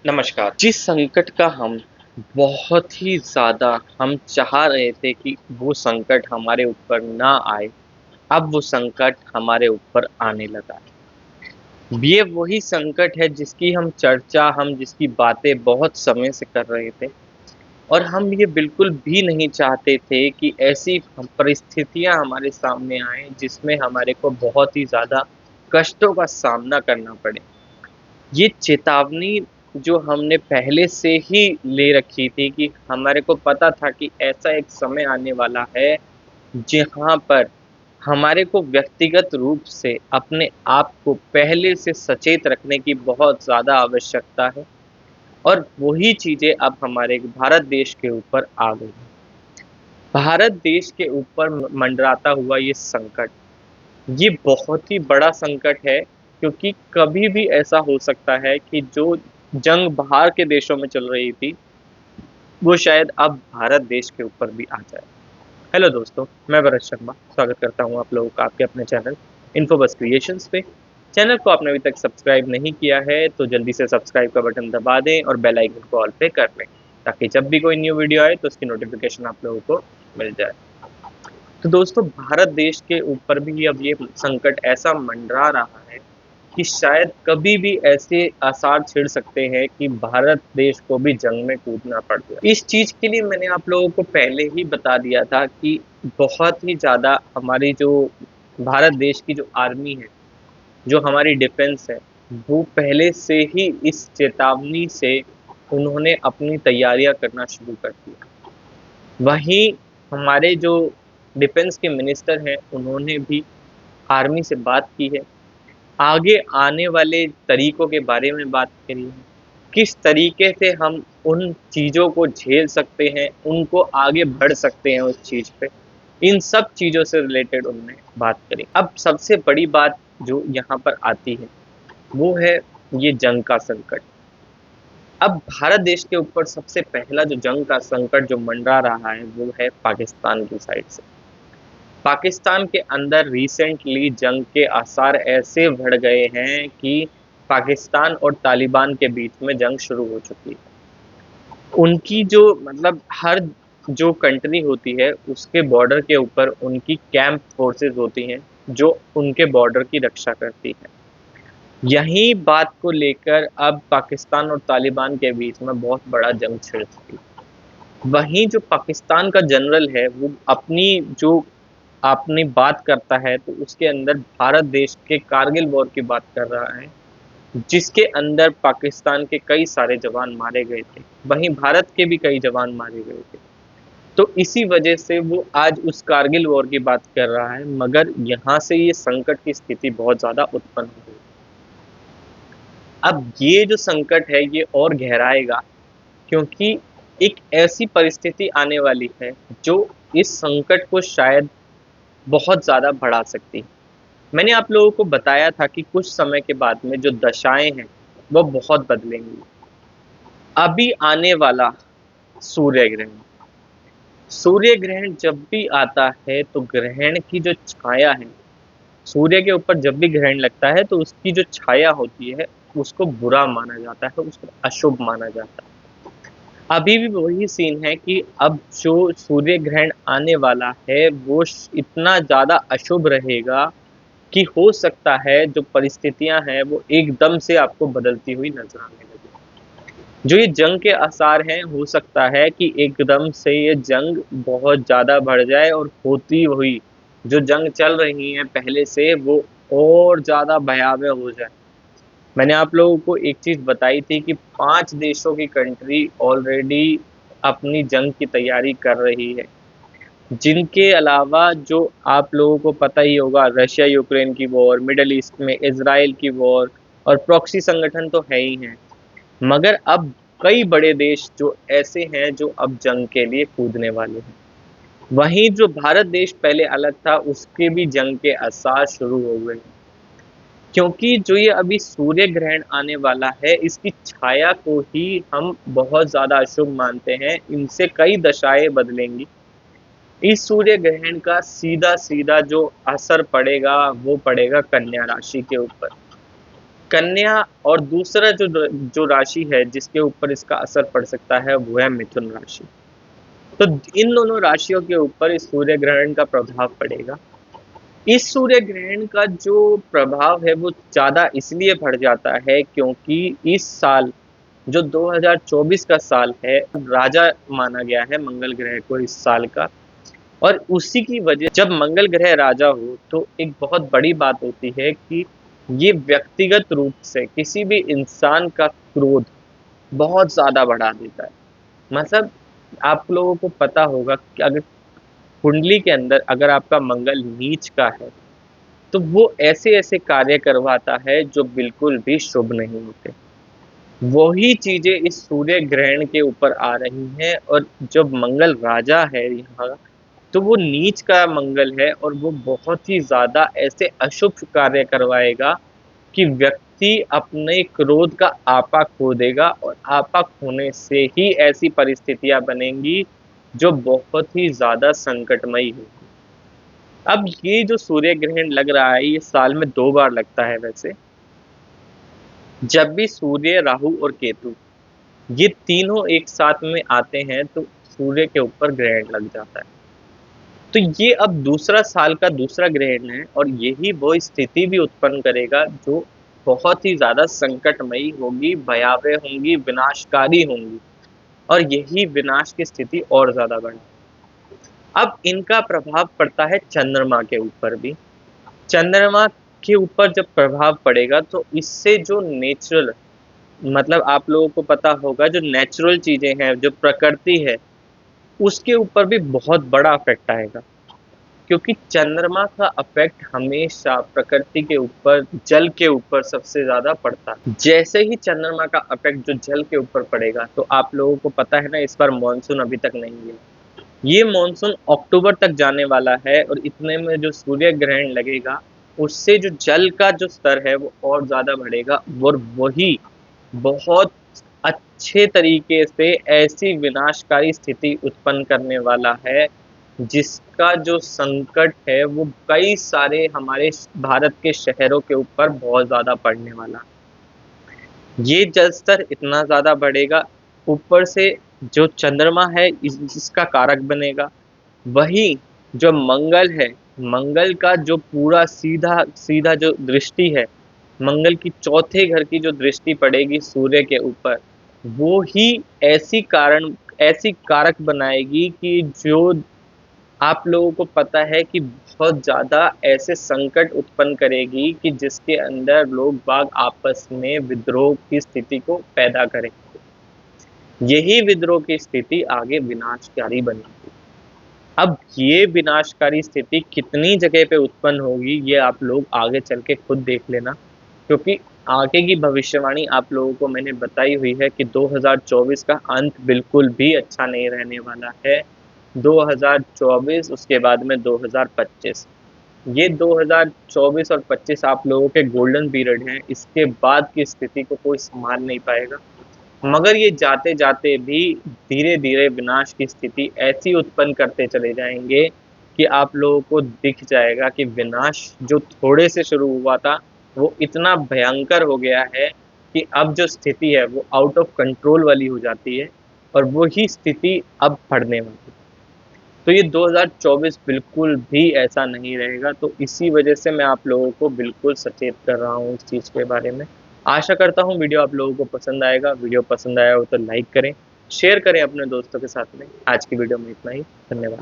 नमस्कार। जिस संकट का हम बहुत ही ज़्यादा हम चाह रहे थे कि वो संकट हमारे ऊपर ना आए, अब वो संकट हमारे ऊपर आने लगा है। ये वही संकट है जिसकी हम चर्चा, हम जिसकी बातें बहुत समय से कर रहे थे और हम ये बिल्कुल भी नहीं चाहते थे कि ऐसी परिस्थितियाँ हमारे सामने आएँ जिसमें हमारे को बहुत ही ज़्यादा कष्टों का सामना करना पड़े। ये चेतावनी जो हमने पहले से ही ले रखी थी कि हमारे को पता था कि ऐसा एक समय आने वाला है, जहाँ पर हमारे को व्यक्तिगत रूप से अपने आप को पहले से सचेत रखने की बहुत ज़्यादा आवश्यकता है और वही चीज़ें अब हमारे भारत देश के ऊपर आ गई हैं। भारत देश के ऊपर मंडराता हुआ ये संकट, ये बहुत ही बड़ा संकट है क्योंकि कभी भी ऐसा हो सकता है कि जो जंग बाहर के देशों में चल रही थी, वो शायद अब भारत देश के ऊपर भी आ जाए। हेलो दोस्तों, मैं भरत शर्मा स्वागत करता हूँ आप लोगों का आपके अपने चैनल इन्फोबस क्रिएशंस पे। चैनल को आपने अभी तक सब्सक्राइब नहीं किया है तो जल्दी से सब्सक्राइब का बटन दबा दें और बेल आइकन को ऑल पे कर लें, ताकि जब भी कोई न्यू वीडियो आए तो उसकी नोटिफिकेशन आप लोगों को मिल जाए। तो दोस्तों, भारत देश के ऊपर भी अब ये संकट ऐसा मंडरा रहा है कि शायद कभी भी ऐसे आसार छिड़ सकते हैं कि भारत देश को भी जंग में कूदना पड़ जाए। इस चीज़ के लिए मैंने आप लोगों को पहले ही बता दिया था कि बहुत ही ज़्यादा हमारी जो भारत देश की जो आर्मी है, जो हमारी डिफेंस है, वो पहले से ही इस चेतावनी से उन्होंने अपनी तैयारियां करना शुरू कर दिया। वहीं हमारे जो डिफेंस के मिनिस्टर हैं, उन्होंने भी आर्मी से बात की है, आगे आने वाले तरीकों के बारे में बात करी है, किस तरीके से हम उन चीज़ों को झेल सकते हैं, उनको आगे बढ़ सकते हैं उस चीज़ पे। इन सब चीज़ों से रिलेटेड उन्होंने बात करी। अब सबसे बड़ी बात जो यहाँ पर आती है, वो है ये जंग का संकट। अब भारत देश के ऊपर सबसे पहला जो जंग का संकट जो मंडरा रहा है, वो है पाकिस्तान की साइड से। पाकिस्तान के अंदर रिसेंटली जंग के आसार ऐसे बढ़ गए हैं कि पाकिस्तान और तालिबान के बीच में जंग शुरू हो चुकी है। उनकी जो मतलब हर जो कंट्री होती है, उसके बॉर्डर के ऊपर उनकी कैंप फोर्सेस होती हैं, जो उनके बॉर्डर की रक्षा करती हैं। यही बात को लेकर अब पाकिस्तान और तालिबान के बीच में बहुत बड़ा जंग छिड़ चुकी है। वहीं जो पाकिस्तान का जनरल है, वो अपनी बात करता है तो उसके अंदर भारत देश के कारगिल वॉर की बात कर रहा है, जिसके अंदर पाकिस्तान के कई सारे जवान मारे गए थे, वहीं भारत के भी कई जवान मारे गए थे। तो इसी वजह से वो आज उस कारगिल वॉर की बात कर रहा है, मगर यहाँ से ये संकट की स्थिति बहुत ज़्यादा उत्पन्न हो गई। अब ये जो संकट है, ये और गहराएगा क्योंकि एक ऐसी परिस्थिति आने वाली है, जो इस संकट को शायद बहुत ज़्यादा बढ़ा सकती है। मैंने आप लोगों को बताया था कि कुछ समय के बाद में जो दशाएँ हैं, वो बहुत बदलेंगी। अभी आने वाला सूर्य ग्रहण, सूर्य ग्रहण जब भी आता है तो ग्रहण की जो छाया है, सूर्य के ऊपर जब भी ग्रहण लगता है तो उसकी जो छाया होती है, उसको बुरा माना जाता है, उसको अशुभ माना जाता है। अभी भी वही सीन है कि अब जो सूर्य ग्रहण आने वाला है, वो इतना ज़्यादा अशुभ रहेगा कि हो सकता है जो परिस्थितियाँ हैं, वो एकदम से आपको बदलती हुई नज़र आने लगे। जो ये जंग के आसार हैं, हो सकता है कि एकदम से ये जंग बहुत ज़्यादा बढ़ जाए और होती हुई जो जंग चल रही है पहले से, वो और ज़्यादा भयावह हो जाए। मैंने आप लोगों को एक चीज़ बताई थी कि 5 देशों की कंट्री ऑलरेडी अपनी जंग की तैयारी कर रही है। जिनके अलावा जो आप लोगों को पता ही होगा, रशिया यूक्रेन की वॉर, मिडल ईस्ट में इज़राइल की वॉर और प्रॉक्सी संगठन तो है ही हैं। मगर अब कई बड़े देश जो ऐसे हैं जो अब जंग के लिए कूदने वाले हैं। वहीं जो भारत देश पहले अलग था, उसके भी जंग के आसार शुरू हो गए हैं। क्योंकि जो ये अभी सूर्य ग्रहण आने वाला है, इसकी छाया को ही हम बहुत ज़्यादा अशुभ मानते हैं, इनसे कई दशाएँ बदलेंगी। इस सूर्य ग्रहण का सीधा-सीधा जो असर पड़ेगा, वो पड़ेगा कन्या राशि के ऊपर। कन्या और दूसरा जो जो राशि है जिसके ऊपर इसका असर पड़ सकता है वो है मिथुन राशि। तो इन दोनों राशियों के ऊपर इस सूर्य ग्रहण का प्रभाव पड़ेगा। इस सूर्य ग्रहण का जो प्रभाव है वो ज़्यादा इसलिए बढ़ जाता है क्योंकि इस साल जो 2024 का साल है, राजा माना गया है मंगल ग्रह को इस साल का। और उसी की वजह, जब मंगल ग्रह राजा हो तो एक बहुत बड़ी बात होती है कि ये व्यक्तिगत रूप से किसी भी इंसान का क्रोध बहुत ज़्यादा बढ़ा देता है। मतलब आप लोगों को पता होगा कि अगर कुंडली के अंदर अगर आपका मंगल नीच का है तो वो ऐसे ऐसे कार्य करवाता है जो बिल्कुल भी शुभ नहीं होते। वही चीजें इस सूर्य ग्रहण के ऊपर आ रही हैं। और जब मंगल राजा है यहाँ, तो वो नीच का मंगल है और वो बहुत ही ज्यादा ऐसे अशुभ कार्य करवाएगा कि व्यक्ति अपने क्रोध का आपा खो देगा और आपा खोने से ही ऐसी परिस्थितियां बनेंगी जो बहुत ही ज्यादा संकटमयी होगी। अब ये जो सूर्य ग्रहण लग रहा है ये साल में 2 बार लगता है वैसे। जब भी सूर्य, राहु और केतु ये तीनों एक साथ में आते हैं तो सूर्य के ऊपर ग्रहण लग जाता है। तो ये अब दूसरा साल का दूसरा ग्रहण है और यही वो स्थिति भी उत्पन्न करेगा जो बहुत ही ज्यादा संकटमयी होगी, भयावह होंगी, विनाशकारी होंगी। और यही विनाश की स्थिति और ज्यादा बढ़े। अब इनका प्रभाव पड़ता है चंद्रमा के ऊपर भी। चंद्रमा के ऊपर जब प्रभाव पड़ेगा तो इससे जो नेचुरल, मतलब आप लोगों को पता होगा जो नेचुरल चीजें हैं, जो प्रकृति है, उसके ऊपर भी बहुत बड़ा इफेक्ट आएगा। क्योंकि चंद्रमा का इफेक्ट हमेशा प्रकृति के ऊपर, जल के ऊपर सबसे ज्यादा पड़ता है। जैसे ही चंद्रमा का इफेक्ट जो जल के ऊपर पड़ेगा, तो आप लोगों को पता है ना इस बार मानसून अभी तक नहीं है। ये मानसून अक्टूबर तक जाने वाला है और इतने में जो सूर्य ग्रहण लगेगा उससे जो जल का जो स्तर है वो और ज्यादा बढ़ेगा और वही बहुत अच्छे तरीके से ऐसी विनाशकारी स्थिति उत्पन्न करने वाला है जिसका जो संकट है वो कई सारे हमारे भारत के शहरों के ऊपर बहुत ज्यादा पड़ने वाला। ये जल स्तर इतना ज्यादा बढ़ेगा, ऊपर से जो चंद्रमा है इसका कारक बनेगा। वही जो मंगल है, मंगल का जो पूरा सीधा सीधा जो दृष्टि है, मंगल की चौथे घर की जो दृष्टि पड़ेगी सूर्य के ऊपर, वो ही ऐसी कारक बनाएगी कि जो आप लोगों को पता है कि बहुत ज़्यादा ऐसे संकट उत्पन्न करेगी कि जिसके अंदर लोग बाग आपस में विद्रोह की स्थिति को पैदा करेंगे। यही विद्रोह की स्थिति आगे विनाशकारी बनेगी। अब ये विनाशकारी स्थिति कितनी जगह पे उत्पन्न होगी ये आप लोग आगे चल के खुद देख लेना। क्योंकि आगे की भविष्यवाणी आप लोगों को मैंने बताई हुई है कि 2024 का अंत बिल्कुल भी अच्छा नहीं रहने वाला है। 2024 उसके बाद में 2025, ये 2024 और 25 आप लोगों के गोल्डन पीरियड हैं। इसके बाद की स्थिति को कोई संभाल नहीं पाएगा। मगर ये जाते जाते भी धीरे धीरे विनाश की स्थिति ऐसी उत्पन्न करते चले जाएंगे कि आप लोगों को दिख जाएगा कि विनाश जो थोड़े से शुरू हुआ था वो इतना भयंकर हो गया है कि अब जो स्थिति है वो आउट ऑफ कंट्रोल वाली हो जाती है और वही स्थिति अब बढ़ने वाली है। तो ये 2024 बिल्कुल भी ऐसा नहीं रहेगा। तो इसी वजह से मैं आप लोगों को बिल्कुल सचेत कर रहा हूँ इस चीज़ के बारे में। आशा करता हूँ वीडियो आप लोगों को पसंद आएगा। वीडियो पसंद आया हो तो लाइक करें, शेयर करें अपने दोस्तों के साथ में। आज की वीडियो में इतना ही। धन्यवाद।